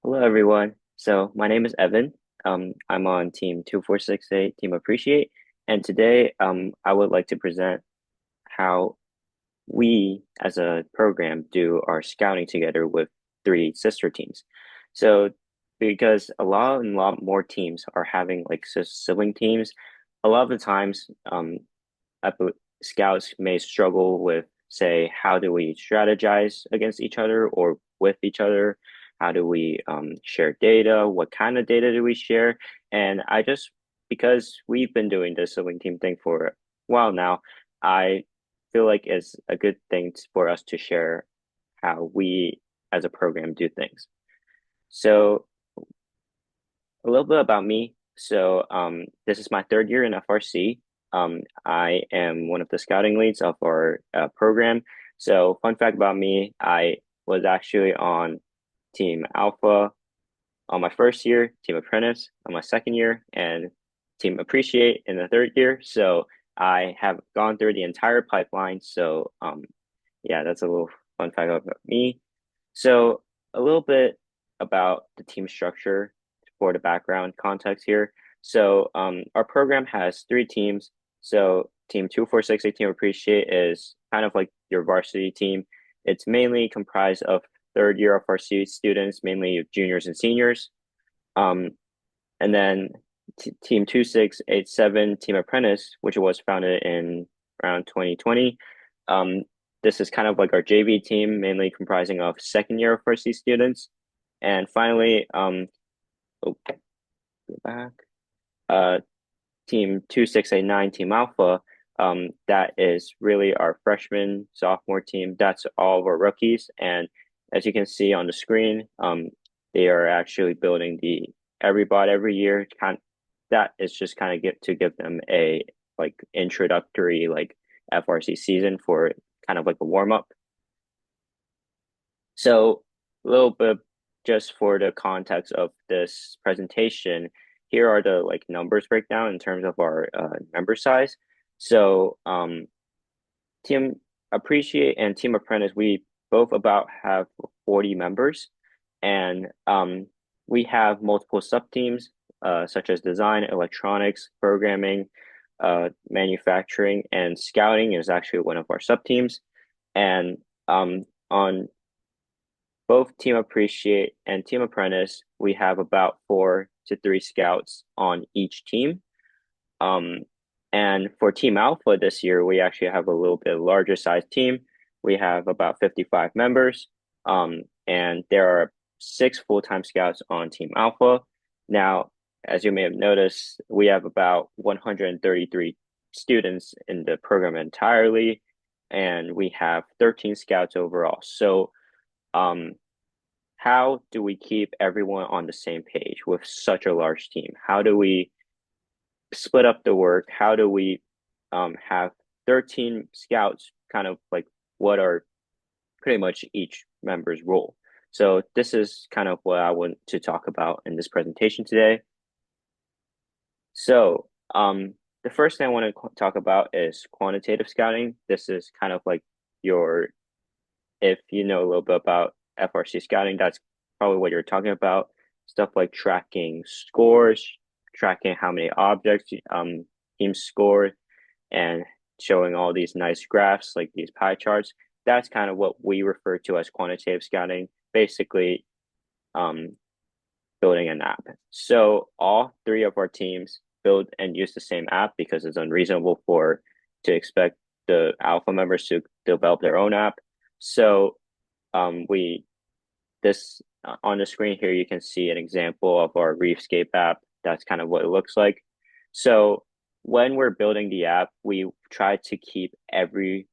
Hello, everyone. So my name is Evan. I'm on Team 2468, Team Appreciate, and today I would like to present how we as a program do our scouting together with three sister teams. So because a lot more teams are having like sibling teams, a lot of the times scouts may struggle with, say, how do we strategize against each other or with each other? How do we share data? What kind of data do we share? And because we've been doing this sibling team thing for a while now, I feel like it's a good thing for us to share how we as a program do things. So a little bit about me. This is my third year in FRC. I am one of the scouting leads of our program. So, fun fact about me, I was actually on Team Alpha on my first year, Team Apprentice on my second year, and Team Appreciate in the third year. So, I have gone through the entire pipeline. Yeah, that's a little fun fact about me. So, a little bit about the team structure for the background context here. Our program has three teams. So, Team 2468 Team Appreciate is kind of like your varsity team. It's mainly comprised of third year FRC students, mainly juniors and seniors. Um, and then Team 2687 Team Apprentice, which was founded in around 2020. Um, this is kind of like our JV team, mainly comprising of second year FRC students. And finally, oh, go back. Uh, Team 2689 Team Alpha, that is really our freshman, sophomore team. That's all of our rookies. And as you can see on the screen, they are actually building the every bot every year. That is just kind of give them a like introductory like FRC season for kind of like a warm up. So a little bit just for the context of this presentation, here are the like numbers breakdown in terms of our member size. So Team Appreciate and Team Apprentice, we both about have 40 members, and we have multiple sub teams such as design, electronics, programming, manufacturing, and scouting is actually one of our sub teams. And on both Team Appreciate and Team Apprentice, we have about 4 to 3 scouts on each team. Um, and for Team Alpha this year, we actually have a little bit larger size team. We have about 55 members, and there are 6 full-time scouts on Team Alpha. Now, as you may have noticed, we have about 133 students in the program entirely, and we have 13 scouts overall. So, um, how do we keep everyone on the same page with such a large team? How do we split up the work? How do we have 13 scouts kind of like what are pretty much each member's role? So this is kind of what I want to talk about in this presentation today. So the first thing I want to talk about is quantitative scouting. This is kind of like your, if you know a little bit about FRC scouting, that's probably what you're talking about. Stuff like tracking scores, tracking how many objects teams score, and showing all these nice graphs like these pie charts. That's kind of what we refer to as quantitative scouting, basically um, building an app. So all three of our teams build and use the same app because it's unreasonable to expect the alpha members to develop their own app. So we this on the screen here, you can see an example of our Reefscape app. That's kind of what it looks like. So when we're building the app, we try to keep every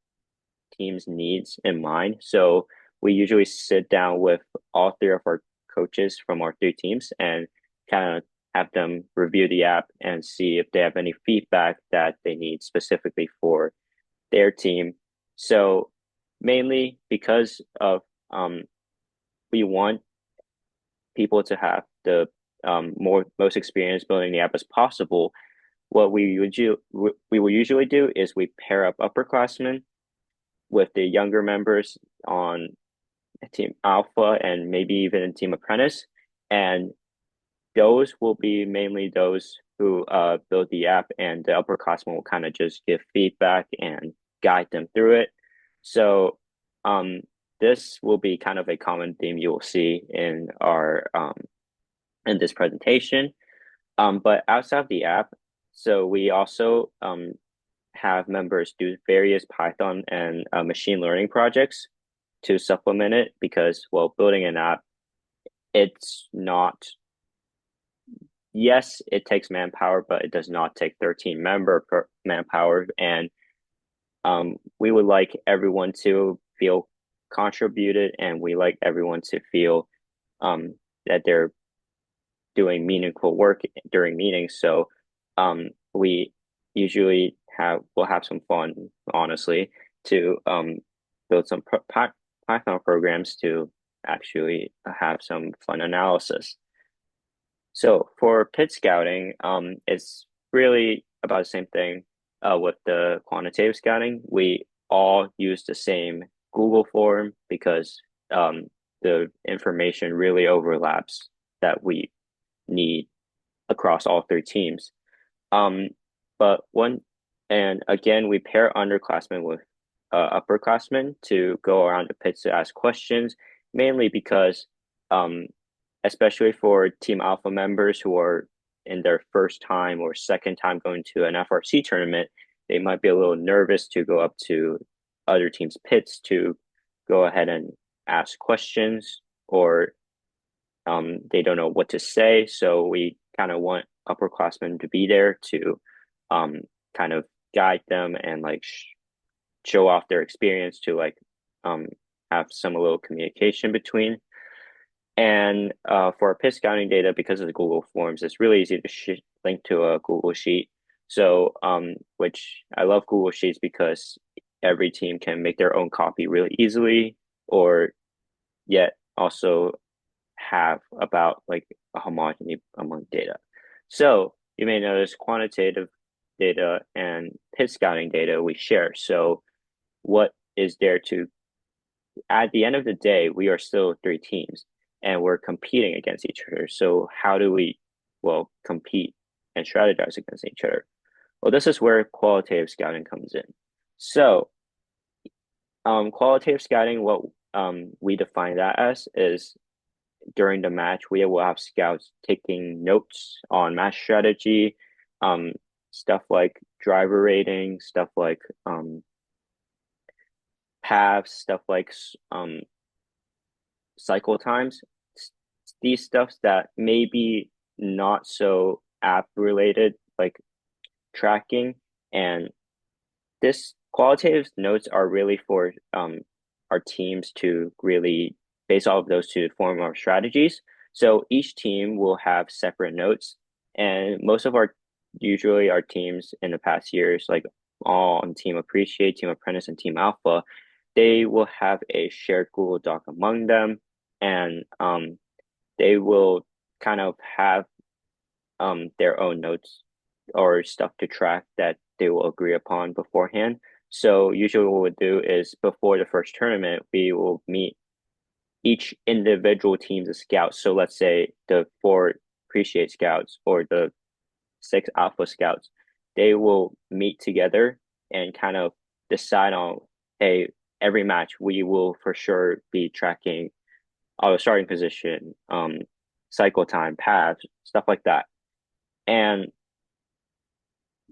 team's needs in mind. So we usually sit down with all three of our coaches from our three teams and kind of have them review the app and see if they have any feedback that they need specifically for their team. So mainly because of we want people to have the most experience building the app as possible. What we will usually do is we pair up upperclassmen with the younger members on Team Alpha and maybe even Team Apprentice, And those will be mainly those who build the app, and the upperclassmen will kind of just give feedback and guide them through it. So um, this will be kind of a common theme you will see in our in this presentation. But outside of the app, so we also have members do various Python and machine learning projects to supplement it because, well, building an app, it's not, yes, it takes manpower, but it does not take 13 member per manpower. And we would like everyone to feel contributed, and we like everyone to feel that they're doing meaningful work during meetings. So we usually we'll have some fun, honestly, to build some Python programs to actually have some fun analysis. So for pit scouting, it's really about the same thing with the quantitative scouting. We all use the same Google form because the information really overlaps that we need across all three teams. Um, but one, and again, we pair underclassmen with upperclassmen to go around the pits to ask questions, mainly because, um, especially for Team Alpha members who are in their first time or second time going to an FRC tournament, they might be a little nervous to go up to other teams' pits to go ahead and ask questions, or they don't know what to say. So we kind of want upperclassmen to be there to um, kind of guide them and like show off their experience to like um, have some little communication between. And for our pit scouting data, because of the Google Forms, it's really easy to link to a Google Sheet. So, which I love Google Sheets because every team can make their own copy really easily, or yet also have about like a homogeny among data. So you may notice quantitative data and pit scouting data we share. So what is there to, at the end of the day, we are still three teams and we're competing against each other. So how do we, well, compete and strategize against each other? Well, this is where qualitative scouting comes in. So qualitative scouting, what we define that as is during the match, we will have scouts taking notes on match strategy, um, stuff like driver rating, stuff like paths, stuff like cycle times. These stuffs that may be not so app related, like tracking, and this qualitative notes are really for our teams to really base all of those to form our strategies. So each team will have separate notes, and most of usually our teams in the past years, like all on Team Appreciate, Team Apprentice, and Team Alpha, they will have a shared Google Doc among them, and they will kind of have their own notes or stuff to track that they will agree upon beforehand. So usually what we'll do is before the first tournament, we will meet each individual teams of scouts. So let's say the four appreciate scouts or the six alpha scouts, they will meet together and kind of decide on, hey, every match we will for sure be tracking our starting position, cycle time, paths, stuff like that. And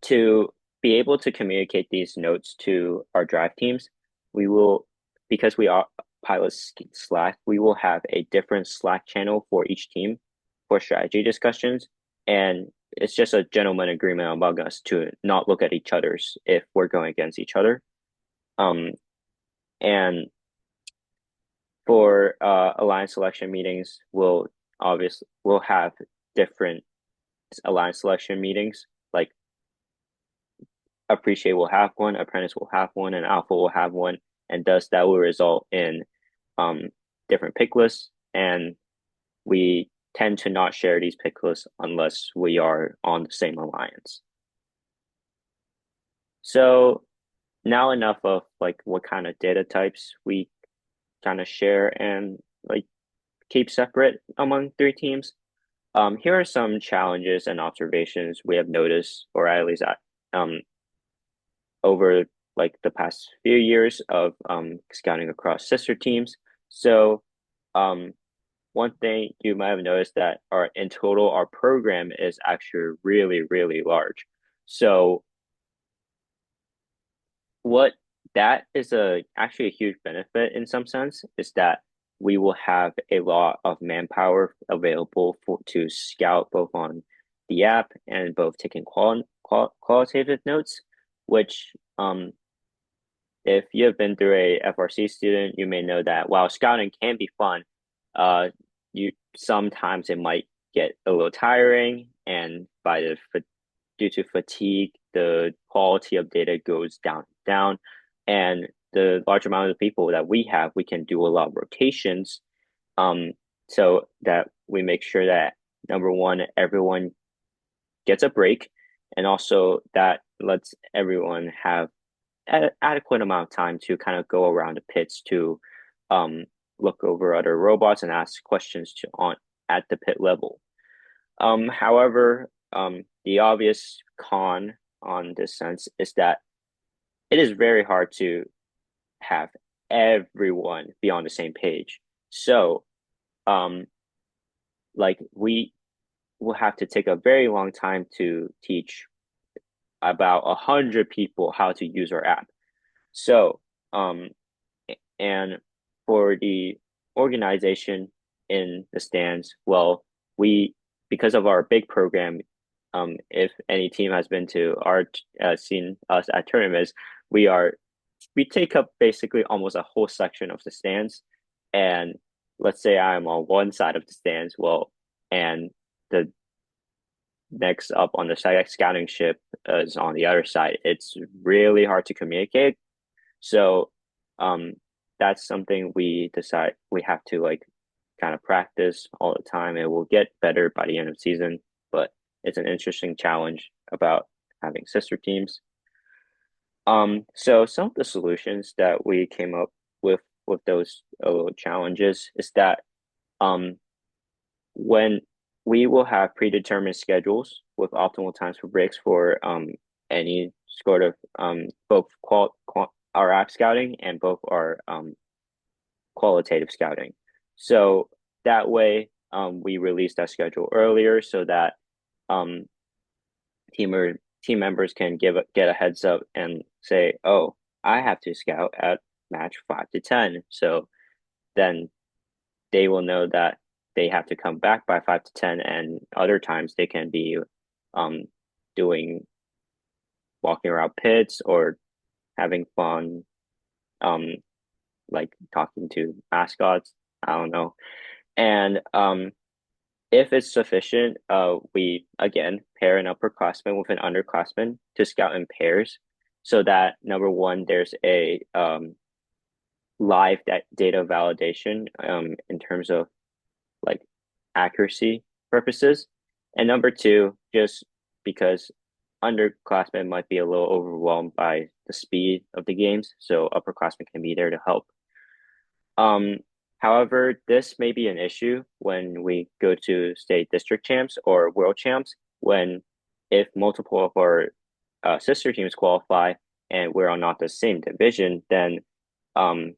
to be able to communicate these notes to our drive teams, we will, because we are pilot Slack, we will have a different Slack channel for each team for strategy discussions. And it's just a gentleman agreement among us to not look at each other's if we're going against each other. And for alliance selection meetings, we'll have different alliance selection meetings. Like Appreciate will have one, Apprentice will have one, and Alpha will have one, and thus that will result in different pick lists. And we tend to not share these pick lists unless we are on the same alliance. So now enough of like what kind of data types we kind of share and like keep separate among three teams. Here are some challenges and observations we have noticed, or at least um, over like the past few years of scouting across sister teams. So, um, one thing you might have noticed that our in total our program is actually really, really large. So what that is a actually a huge benefit in some sense is that we will have a lot of manpower available for to scout both on the app and both taking qualitative notes, which if you have been through a FRC student, you may know that while scouting can be fun, uh, you sometimes it might get a little tiring, and due to fatigue, the quality of data goes down, and the large amount of people that we have, we can do a lot of rotations, um, so that we make sure that number one, everyone gets a break, and also that lets everyone have adequate amount of time to kind of go around the pits to um, look over other robots and ask questions to on at the pit level. However, the obvious con on this sense is that it is very hard to have everyone be on the same page. So, um, like we will have to take a very long time to teach about 100 people how to use our app. So, um, and for the organization in the stands, well, we because of our big program, if any team has been to our seen us at tournaments, we are we take up basically almost a whole section of the stands, and let's say I'm on one side of the stands, well, and the next up on the scouting ship is on the other side. It's really hard to communicate, so um that's something we decide we have to like kind of practice all the time. It will get better by the end of the season, but it's an interesting challenge about having sister teams. So some of the solutions that we came up with those challenges is that um when we will have predetermined schedules with optimal times for breaks for any sort of both our app scouting and both our qualitative scouting. So that way we release that schedule earlier so that um team members can get a heads up and say, oh, I have to scout at match 5 to 10. So then they will know that they have to come back by 5 to 10, and other times they can be um doing walking around pits or having fun, um like talking to mascots. I don't know. And if it's sufficient, we again pair an upperclassman with an underclassman to scout in pairs, so that number one, there's a live data validation in terms of like accuracy purposes, and number two, just because underclassmen might be a little overwhelmed by the speed of the games, so upperclassmen can be there to help. Um, However, this may be an issue when we go to state district champs or world champs, when if multiple of our sister teams qualify and we're on not the same division, then um,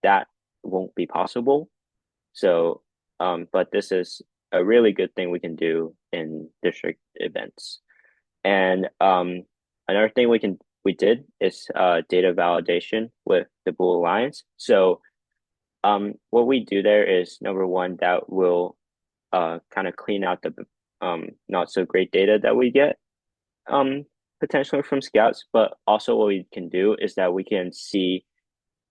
that won't be possible. So, but this is a really good thing we can do in district events. And another thing we did is data validation with the Blue Alliance. So what we do there is number one, that will kind of clean out the not so great data that we get potentially from scouts, but also what we can do is that we can see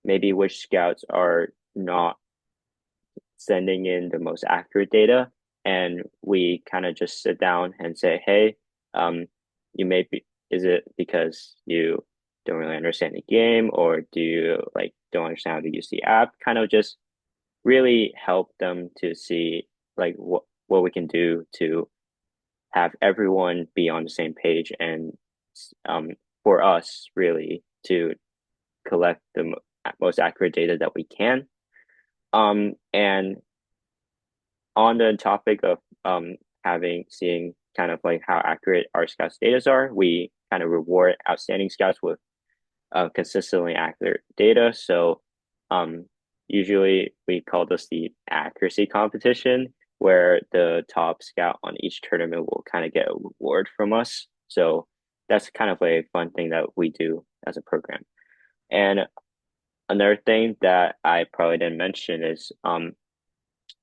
maybe which scouts are not sending in the most accurate data, and we kind of just sit down and say, hey, you may be, is it because you don't really understand the game, or do you like don't understand how to use the app? Kind of just really help them to see like what we can do to have everyone be on the same page, and um for us really to collect the most accurate data that we can. And on the topic of having seeing kind of like how accurate our scouts data are, we kind of reward outstanding scouts with consistently accurate data. So um, usually we call this the accuracy competition, where the top scout on each tournament will kind of get a reward from us. So that's kind of a fun thing that we do as a program. And another thing that I probably didn't mention is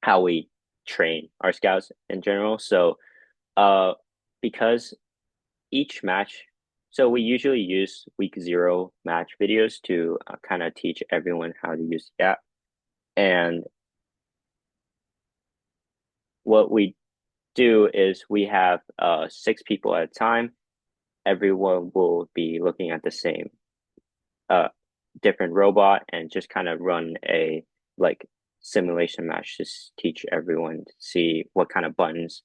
how we train our scouts in general. So uh because each match, so we usually use week zero match videos to kind of teach everyone how to use the app. And what we do is we have six people at a time. Everyone will be looking at the same uh different robot and just kind of run a like simulation match to teach everyone to see what kind of buttons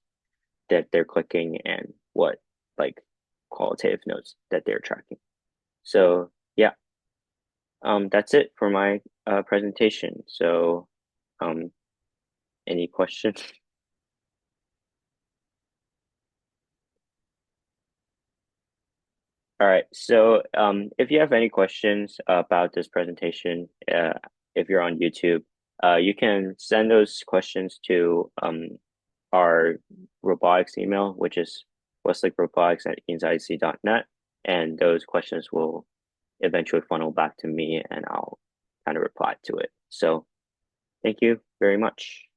that they're clicking and what like qualitative notes that they're tracking. So yeah, that's it for my presentation. So um, any questions? All right. So if you have any questions about this presentation, if you're on YouTube, you can send those questions to our robotics email, which is westlakerobotics@intothe.net, and those questions will eventually funnel back to me, and I'll kind of reply to it. So thank you very much.